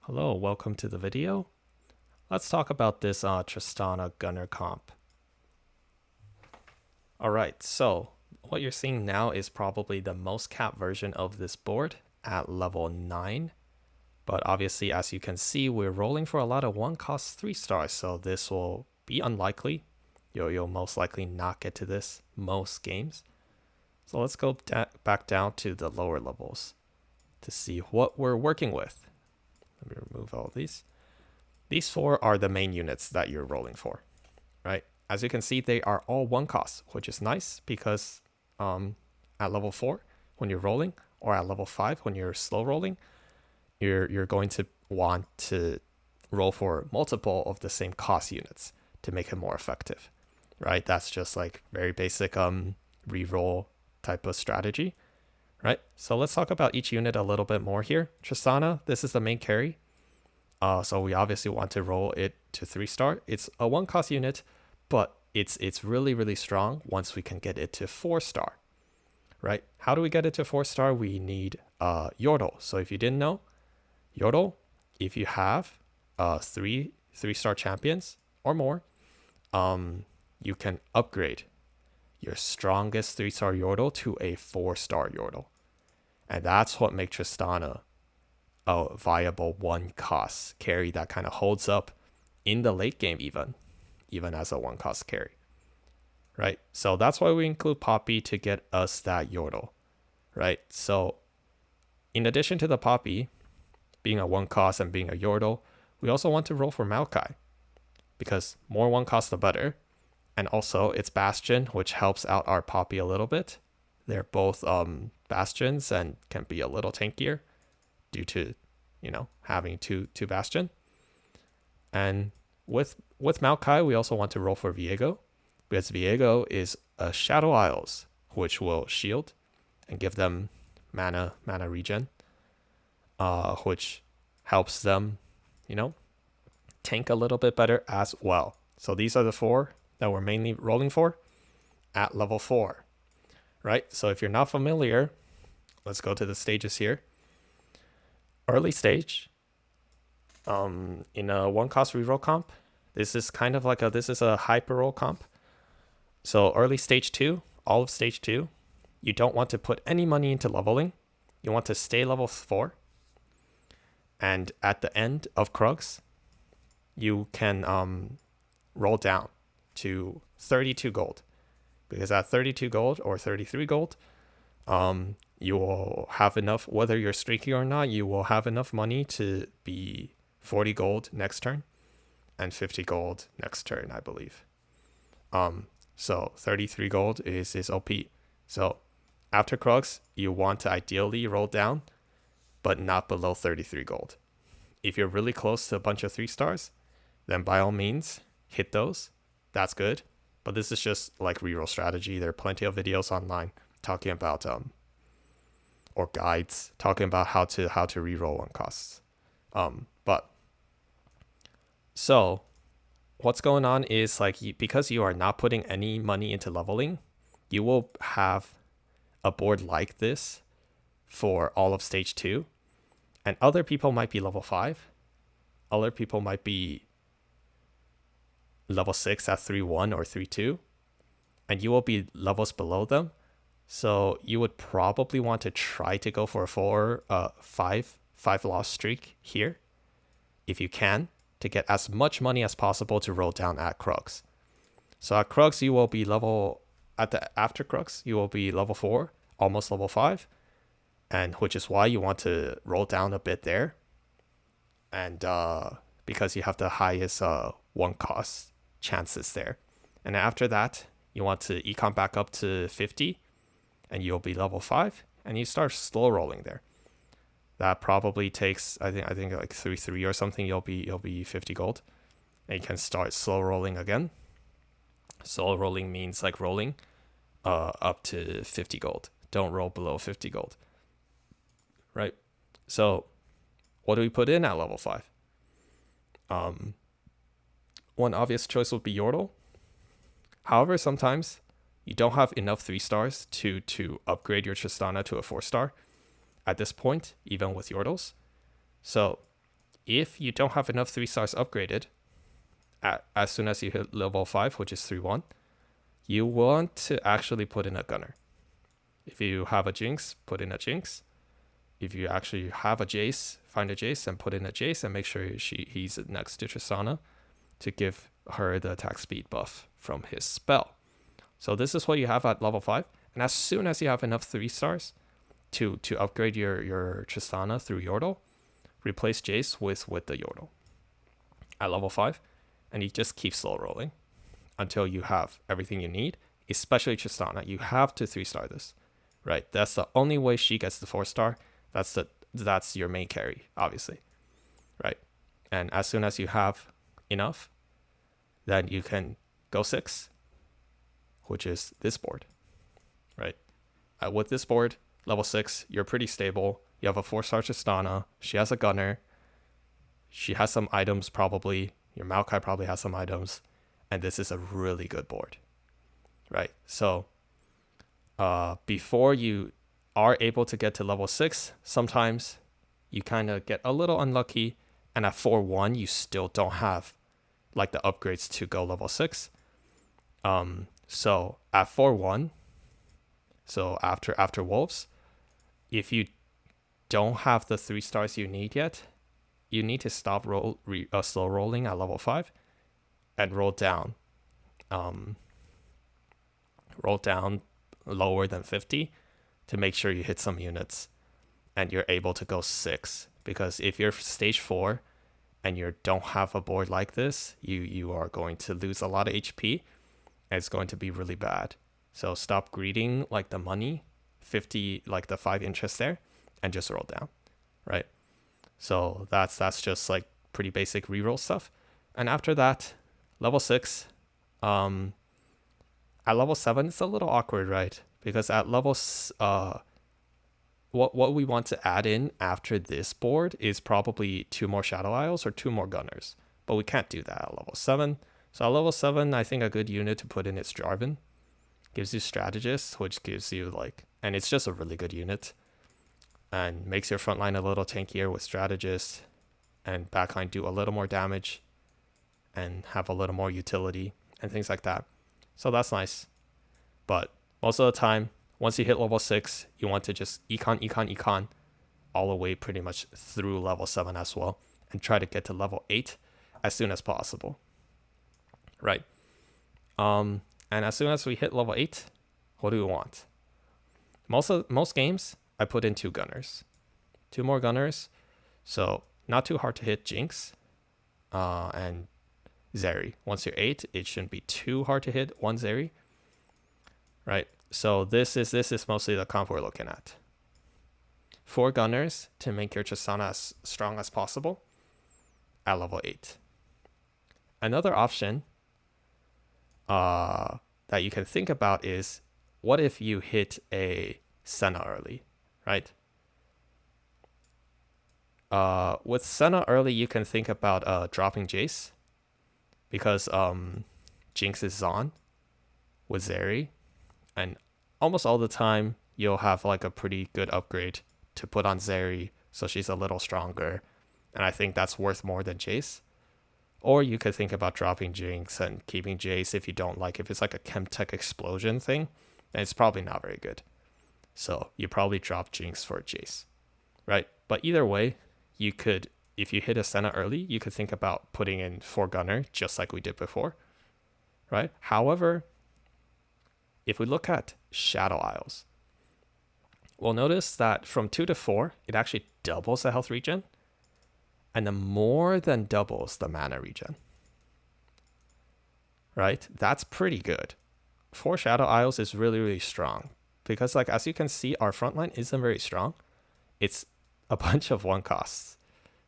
Hello, welcome to the video. Let's talk about this Tristana Gunner comp. Alright, so what you're seeing now is probably the most capped version of this board at level 9. But obviously, as you can see, we're rolling for a lot of 1-cost 3 stars, so this will be unlikely. You'll most likely not get to this most games. So let's go back down to the lower levels to see what we're working with. Let me remove all of these. These 4 are the main units that you're rolling for, right? As you can see, they are all 1 cost, which is nice because at level 4, when you're rolling, or at level 5, when you're slow rolling, you're going to want to roll for multiple of the same cost units to make it more effective, right? That's just like very basic reroll type of strategy, right? So let's talk about each unit a little bit more here. Tristana, this is the main carry. So we obviously want to roll it to 3-star. It's a 1-cost unit, but it's really strong once we can get it to 4-star, right? How do we get it to 4-star? We need Yordle. So if you didn't know, Yordle, if you have 3-star champions or more, you can upgrade your strongest 3-star Yordle to a 4-star Yordle. And that's what makes Tristana a viable 1-cost carry that kind of holds up in the late game even as a 1-cost carry, right? So that's why we include Poppy to get us that Yordle, right? So in addition to the Poppy being a 1-cost and being a Yordle, we also want to roll for Maokai because more 1-cost the better. And also it's Bastion, which helps out our Poppy a little bit. They're both Bastions and can be a little tankier due to, having two Bastion. And with Maokai, we also want to roll for Viego, because Viego is a Shadow Isles, which will shield and give them mana regen, which helps them, tank a little bit better as well. So these are the 4 that we're mainly rolling for at level 4, right? So if you're not familiar, let's go to the stages here. Early stage, in a 1-cost reroll comp, this is kind of like this is a hyper roll comp. So early stage 2, all of stage 2, you don't want to put any money into leveling. You want to stay level 4. And at the end of Krugs, you can roll down to 32 gold. Because at 32 gold or 33 gold, you will have enough, whether you're streaky or not, you will have enough money to be 40 gold next turn and 50 gold next turn, I believe. So 33 gold is OP. So after Krugs, you want to ideally roll down, but not below 33 gold. If you're really close to a bunch of 3-stars, then by all means, hit those. That's good. But this is just like reroll strategy. There are plenty of videos online talking about or guides talking about how to reroll 1-costs. But so what's going on is because you are not putting any money into leveling, you will have a board like this for all of stage 2, and other people might be level 5, other people might be level 6 at 3-1 or 3-2, and you will be levels below them. So you would probably want to try to go for a 5 loss streak here if you can, to get as much money as possible to roll down at Krugs. So at Krugs, you will be after Krugs, you will be level 4, almost level 5, and which is why you want to roll down a bit there. And because you have the highest 1-cost chances there. And after that, you want to econ back up to 50, and you'll be level 5, and you start slow rolling there. That probably takes, I think like 3 or something. You'll be 50 gold, and you can start slow rolling again. Slow rolling means like rolling up to 50 gold. Don't roll below 50 gold, right? So what do we put in at level 5? One obvious choice would be Yordle. However, sometimes you don't have enough 3-stars to upgrade your Tristana to a 4-star at this point, even with Yordles. So if you don't have enough 3 stars upgraded, as soon as you hit level 5, which is 3-1, you want to actually put in a gunner. If you have a Jinx, put in a Jinx. If you actually have a Jace, find a Jace and put in a Jace and make sure he's next to Tristana to give her the attack speed buff from his spell. So this is what you have at level 5. And as soon as you have enough 3 stars to upgrade your Tristana through Yordle, replace Jace with the Yordle at level 5, and you just keep slow rolling until you have everything you need, especially Tristana. You have to 3-star this, right? That's the only way she gets the 4-star. That's your main carry, obviously, right? And as soon as you have enough, then you can go 6, which is this board, right? With this board, level 6, you're pretty stable. You have a 4-star Tristana. She has a gunner. She has some items probably. Your Maokai probably has some items. And this is a really good board, right? So before you are able to get to level 6, sometimes you kind of get a little unlucky. And at 4-1, you still don't have like the upgrades to go level 6. So at 4-1, so after Wolves, if you don't have the 3 stars you need yet, you need to stop slow rolling at level 5 and roll down lower than 50 to make sure you hit some units and you're able to go 6. Because if you're stage 4 and you don't have a board like this, you are going to lose a lot of HP and it's going to be really bad. So stop greeting like the money, 50, like the 5 interest there, and just roll down, right? So that's just like pretty basic reroll stuff. And after that, level 6, at level 7, it's a little awkward, right? Because at level, what we want to add in after this board is probably 2 more Shadow Isles or 2 more Gunners. But we can't do that at level 7. So at level 7, I think a good unit to put in is Jarvan. Gives you Strategist, which gives you like, and it's just a really good unit. And makes your frontline a little tankier with Strategist. And backline do a little more damage. And have a little more utility and things like that. So that's nice. But most of the time, once you hit level 6, you want to just econ all the way pretty much through level 7 as well. And try to get to level 8 as soon as possible. Right. And as soon as we hit level 8, what do we want? Most games, I put in 2 Gunners. 2 more Gunners. So not too hard to hit Jinx. And Zeri. Once you're 8, it shouldn't be too hard to hit 1 Zeri. Right? So this is mostly the comp we're looking at. 4 Gunners to make your Tristana as strong as possible at level 8. Another option that you can think about is, what if you hit a Senna early, right? With Senna early, you can think about dropping Jace, because Jinx is on with Zeri, and almost all the time you'll have like a pretty good upgrade to put on Zeri, so she's a little stronger, and I think that's worth more than Jace. Or you could think about dropping Jinx and keeping Jace if you don't like. If it's like a Chemtech explosion thing, then it's probably not very good. So you probably drop Jinx for Jace, right? But either way, you could, if you hit a Senna early, you could think about putting in 4 Gunner, just like we did before, right? However, if we look at Shadow Isles, we'll notice that from 2 to 4, it actually doubles the health regen, and then more than doubles the mana regen, right? That's pretty good. 4 Shadow Isles is really, really strong, because like as you can see, our frontline isn't very strong. It's a bunch of 1 costs.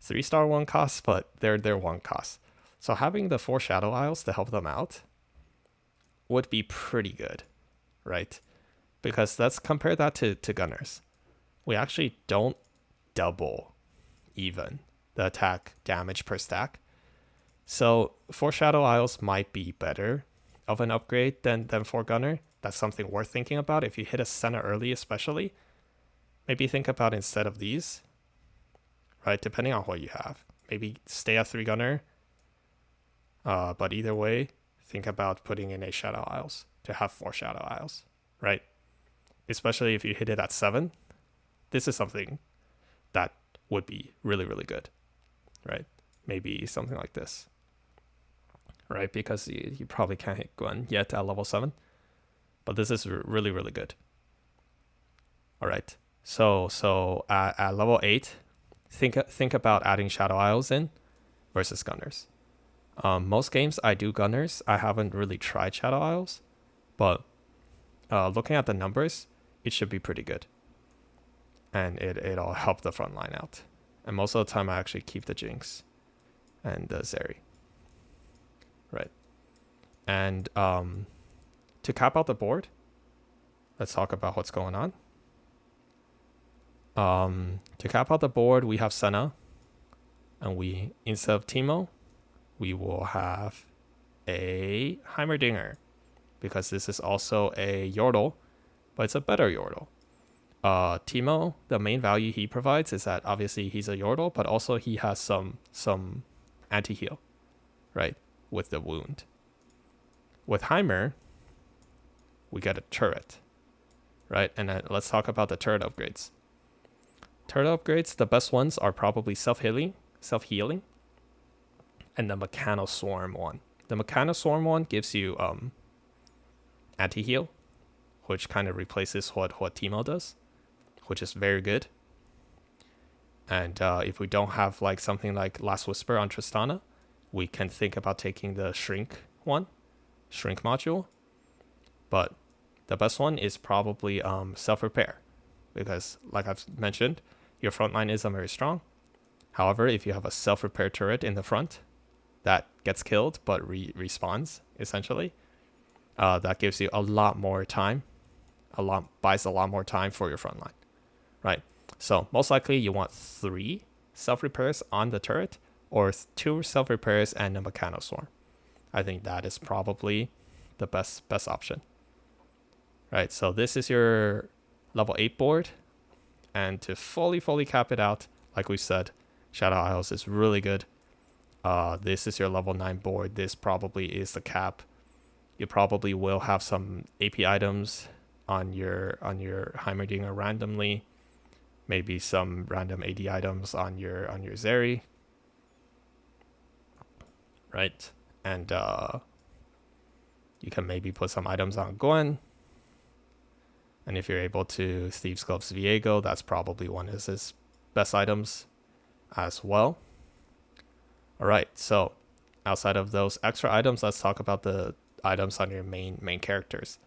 3-star 1 costs, but they're 1 costs. So having the 4 Shadow Isles to help them out would be pretty good, right? Because let's compare that to Gunners. We actually don't double even the attack damage per stack. So 4 Shadow Isles might be better of an upgrade than 4 Gunner. That's something worth thinking about. If you hit a Senna early especially, maybe think about instead of these, right? Depending on what you have. maybe stay at 3 gunner. But either way, think about putting in a Shadow Isles to have 4 Shadow Isles, right? Especially if you hit it at 7. This is something that would be really, really good, right? Maybe something like this, right? Because you probably can't hit Gwen yet at level 7, but this is really, really good. All right. So at level 8, think about adding Shadow Isles in versus Gunners. Most games I do Gunners. I haven't really tried Shadow Isles, but looking at the numbers, it should be pretty good. And it'll help the front line out. And most of the time I actually keep the Jinx and the Zeri. Right. And to cap out the board, let's talk about what's going on. To cap out the board, we have Senna. And we, instead of Teemo, we will have a Heimerdinger. Because this is also a Yordle, but it's a better Yordle. Teemo, the main value he provides is that obviously he's a Yordle, but also he has some anti-heal, right, with the wound. With Heimer, we get a turret, right? And then let's talk about the turret upgrades. Turret upgrades, the best ones are probably self-healing, and the Mechano Swarm one. The Mechano Swarm one gives you anti-heal, which kind of replaces what Teemo does, which is very good. And if we don't have like something like Last Whisper on Tristana, we can think about taking the Shrink module. But the best one is probably self-repair, because like I've mentioned, your front line isn't very strong. However, if you have a self-repair turret in the front that gets killed but respawns, essentially, that gives you a lot more time, buys a lot more time for your front line, right? So most likely you want 3 self-repairs on the turret, or 2 self-repairs and a Mechano Swarm. I think that is probably the best option, right? So this is your level 8 board, and to fully cap it out, like we said, Shadow Isles is really good. This is your level 9 board. This probably is the cap. You probably will have some AP items on your Heimerdinger randomly, maybe some random AD items on your Zeri, right? And you can maybe put some items on Gwen. And if you're able to Thieves Gloves Viego, that's probably one of his best items as well. All right, so outside of those extra items, let's talk about the items on your main characters.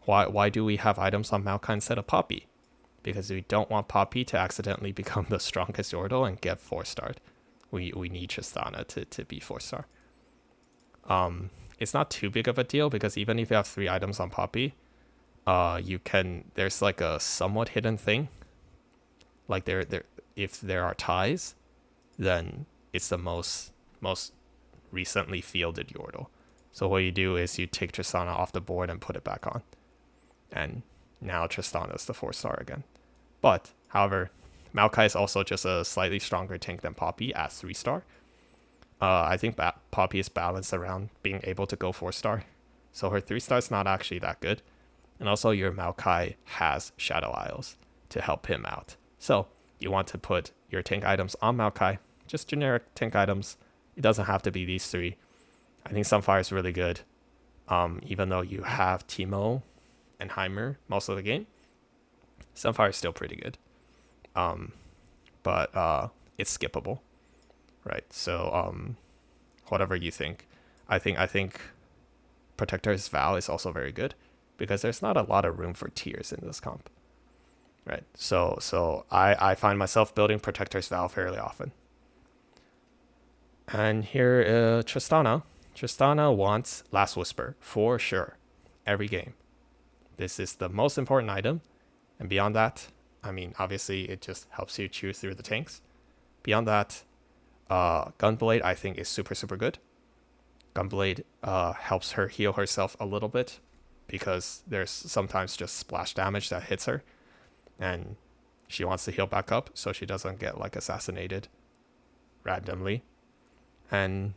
Why do we have items on Maokai instead of Poppy? Because we don't want Poppy to accidentally become the strongest Yordle and get 4-starred. We need Tristana to be 4-star. It's not too big of a deal, because even if you have 3 items on Poppy, there's like a somewhat hidden thing. Like if there are ties, then it's the most recently fielded Yordle. So what you do is you take Tristana off the board and put it back on. And now Tristana is the 4-star again. But, however, Maokai is also just a slightly stronger tank than Poppy at 3-star. I think Poppy is balanced around being able to go 4-star. So her 3-star is not actually that good. And also your Maokai has Shadow Isles to help him out. So you want to put your tank items on Maokai, just generic tank items. It doesn't have to be these 3. I think Sunfire is really good. Even though you have Teemo and Heimer most of the game, Sunfire is still pretty good. But it's skippable, right? So whatever you think. I think Protector's Vow is also very good, because there's not a lot of room for tiers in this comp, right? So I find myself building Protector's Vow fairly often. And here, Tristana. Tristana wants Last Whisper, for sure, every game. This is the most important item. And beyond that, I mean, obviously, it just helps you chew through the tanks. Beyond that, Gunblade, I think, is super, super good. Gunblade helps her heal herself a little bit, because there's sometimes just splash damage that hits her, and she wants to heal back up so she doesn't get like assassinated. randomly. And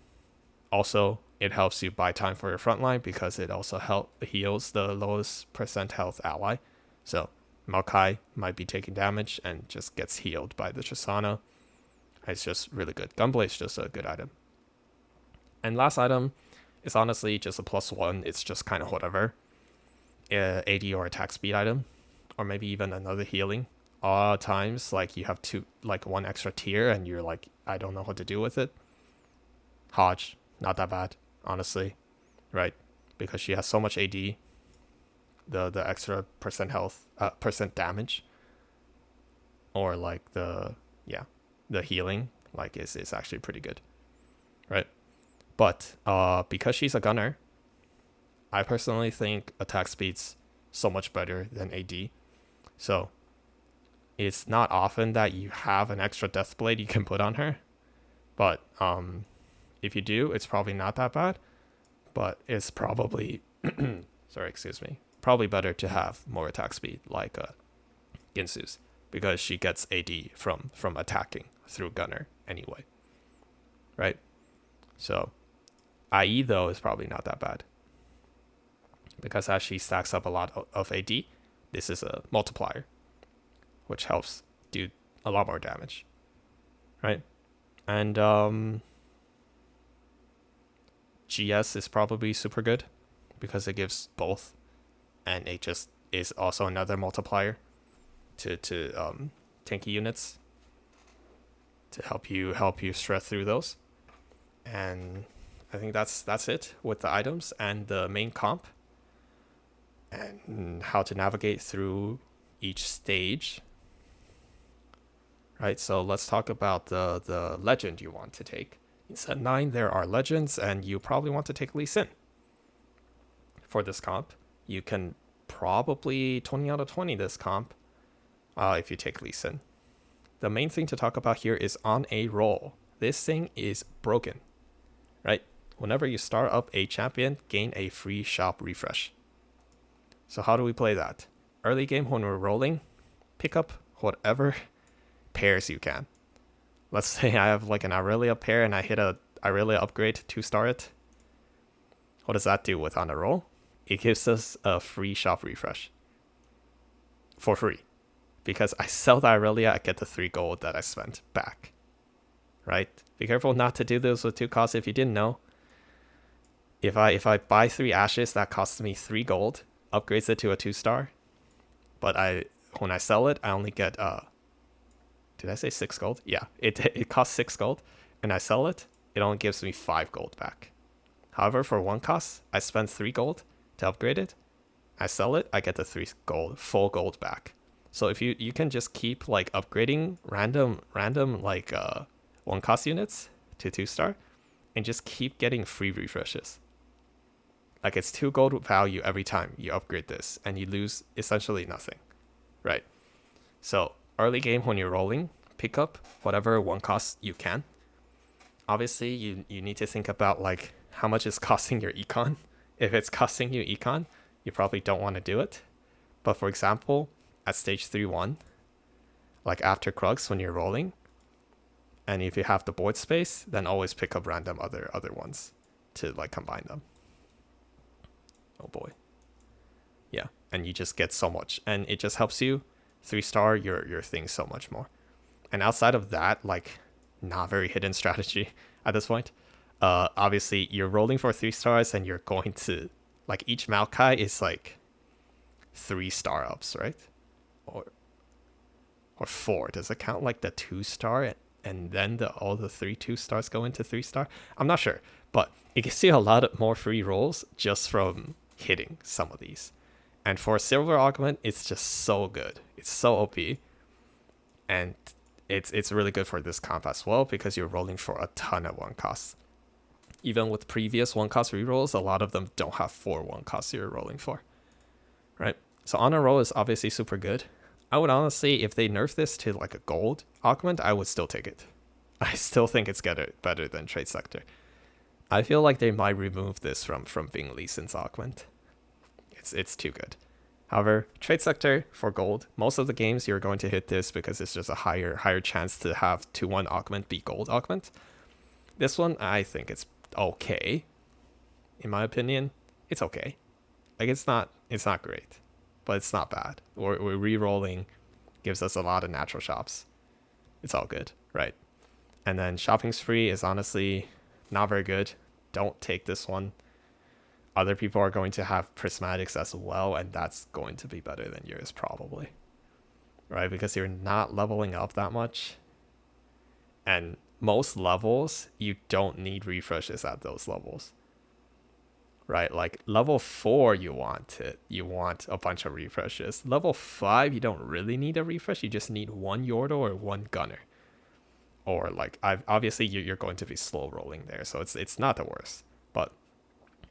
also, it helps you buy time for your front line because it also heals the lowest percent health ally. So Maokai might be taking damage and just gets healed by the Tristana. It's just really good. Gunblade's just a good item. And last item is honestly just a +1. It's just kind of whatever. AD or attack speed item, or maybe even another healing. Times like you have one extra tier and you're like, I don't know what to do with it. Hodge, not that bad, honestly, right? Because she has so much AD, the extra percent health, percent damage, or like the healing, like is actually pretty good, right? But because she's a gunner, I personally think attack speed's so much better than AD. So it's not often that you have an extra death blade you can put on her, but if you do, it's probably not that bad. But it's probably probably better to have more attack speed like Ginsu's, because she gets AD from attacking through gunner anyway, right? So IE though is probably not that bad, because as she stacks up a lot of AD, this is a multiplier, which helps do a lot more damage, right? And GS is probably super good because it gives both, and it just is also another multiplier to tanky units to help you stress through those. And I think that's it with the items and the main comp and how to navigate through each stage. Right, so let's talk about the legend you want to take. In set 9, there are legends, and you probably want to take Lee Sin. For this comp, you can probably 20 out of 20 this comp if you take Lee Sin. The main thing to talk about here is on a roll. This thing is broken, right? Whenever you start up a champion, gain a free shop refresh. So how do we play that? Early game when we're rolling, pick up whatever pairs you can. Let's say I have like an Irelia pair and I hit a Irelia upgrade to 2-star it. What does that do with on a roll? It gives us a free shop refresh for free, because I sell the Irelia, I get the 3 gold that I spent back, right? Be careful not to do this with 2 costs. If you didn't know, if I buy 3 ashes, that costs me 3 gold, upgrades it to a 2-star, but when I sell it, I only get did I say 6 gold? Yeah, it costs 6 gold, and I sell it, it only gives me 5 gold back. However, for 1 cost, I spend 3 gold to upgrade it. I sell it, I get the 3 gold, full gold back. So if you can just keep like upgrading random like 1 cost units to 2-star, and just keep getting free refreshes. Like it's 2 gold value every time you upgrade this, and you lose essentially nothing, right? So early game when you're rolling, pick up whatever 1 cost you can. Obviously, you need to think about like how much is costing your econ. If it's costing you econ, you probably don't want to do it. But for example, at stage 3-1, like after Krugs when you're rolling, and if you have the board space, then always pick up random other ones to like combine them. Oh boy. Yeah, and you just get so much, and it just helps you 3-star your thing so much more. And outside of that, like not very hidden strategy at this point. Obviously you're rolling for 3 stars, and you're going to like each Maokai is like 3-star ups, right? Or 4. Does it count like the 2-star and then all the 3 2-stars go into 3-star? I'm not sure, but you can see a lot more free rolls just from hitting some of these. And for Silver Augment, it's just so good. It's so OP. And it's really good for this comp as well, because you're rolling for a ton of 1 costs. Even with previous 1 cost rerolls, a lot of them don't have 4 1 costs you're rolling for, right? So on a roll is obviously super good. I would honestly, if they nerf this to like a gold augment, I would still take it. I still think it's better than Trade Sector. I feel like they might remove this from being Lee Sin's augment. It's too good. However, trade sector for gold, most of the games you're going to hit this because it's just a higher chance to have 2-1 augment be gold augment. This one, I think it's okay. In my opinion, it's okay. Like it's not great, but it's not bad. We're re-rolling, gives us a lot of natural shops. It's all good, right? And then shopping spree is honestly not very good. Don't take this one. Other people are going to have prismatics as well, and that's going to be better than yours probably, right? Because you're not leveling up that much, and most levels you don't need refreshes at those levels, right? Like level 4 you want a bunch of refreshes. Level 5 you don't really need a refresh, you just need one Yordle or one Gunner, or like obviously you're going to be slow rolling there, so it's not the worst. But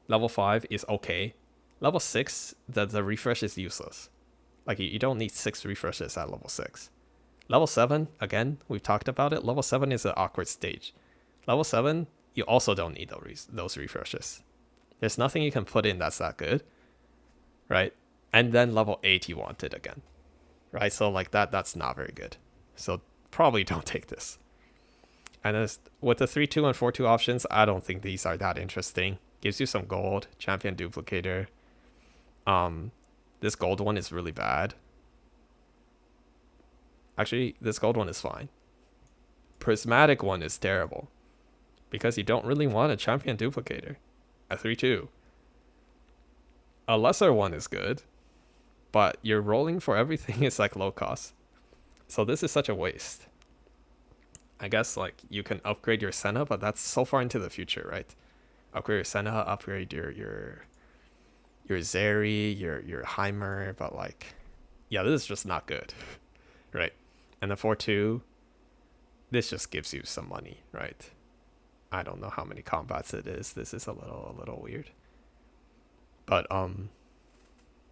level 5 is okay. Level 6, the refresh is useless. Like you don't need 6 refreshes at level 6. Level 7, again, we've talked about it. Level 7 is an awkward stage. Level 7, you also don't need those refreshes. There's nothing you can put in that's that good, right? And then level 8, you want it again, right? So like that's not very good. So probably don't take this. And with the 3-2 and 4-2 options, I don't think these are that interesting. Gives you some gold, champion duplicator. This gold one is really bad. Actually, this gold one is fine. Prismatic one is terrible, because you don't really want a champion duplicator at 3-2. A lesser one is good, but you're rolling for everything is like low cost. So this is such a waste. I guess like you can upgrade your Senna, but that's so far into the future, right? Upgrade your Senna, upgrade your Zeri, your Heimer, but like, yeah, this is just not good, right? And the 4-2, this just gives you some money, right? I don't know how many combats it is. This is a little weird. But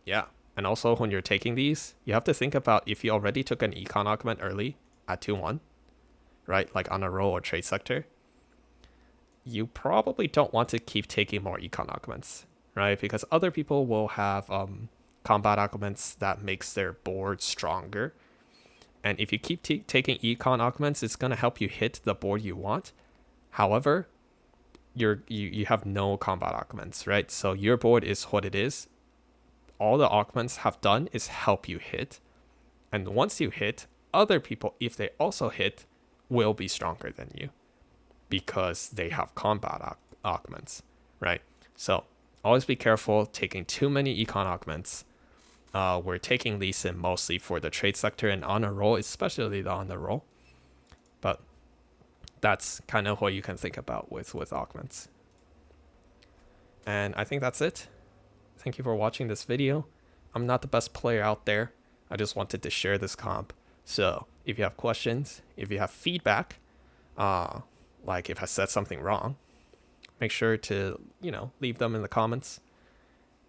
yeah. And also when you're taking these, you have to think about if you already took an econ augment early at 2-1, right? Like on a roll or trade sector, you probably don't want to keep taking more econ augments, right? Because other people will have combat augments that makes their board stronger. And if you keep taking econ augments, it's going to help you hit the board you want. However, you have no combat augments, right? So your board is what it is. All the augments have done is help you hit. And once you hit, other people, if they also hit, will be stronger than you, because they have combat augments, right? So always be careful taking too many econ augments. We're taking these in mostly for the trade sector and on a roll, especially the on the roll. But that's kind of what you can think about with augments. And I think that's it. Thank you for watching this video. I'm not the best player out there. I just wanted to share this comp. So if you have questions, if you have feedback, like if I said something wrong, make sure to, leave them in the comments.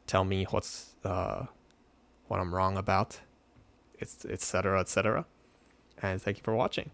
Tell me what I'm wrong about, etc., etc. And thank you for watching.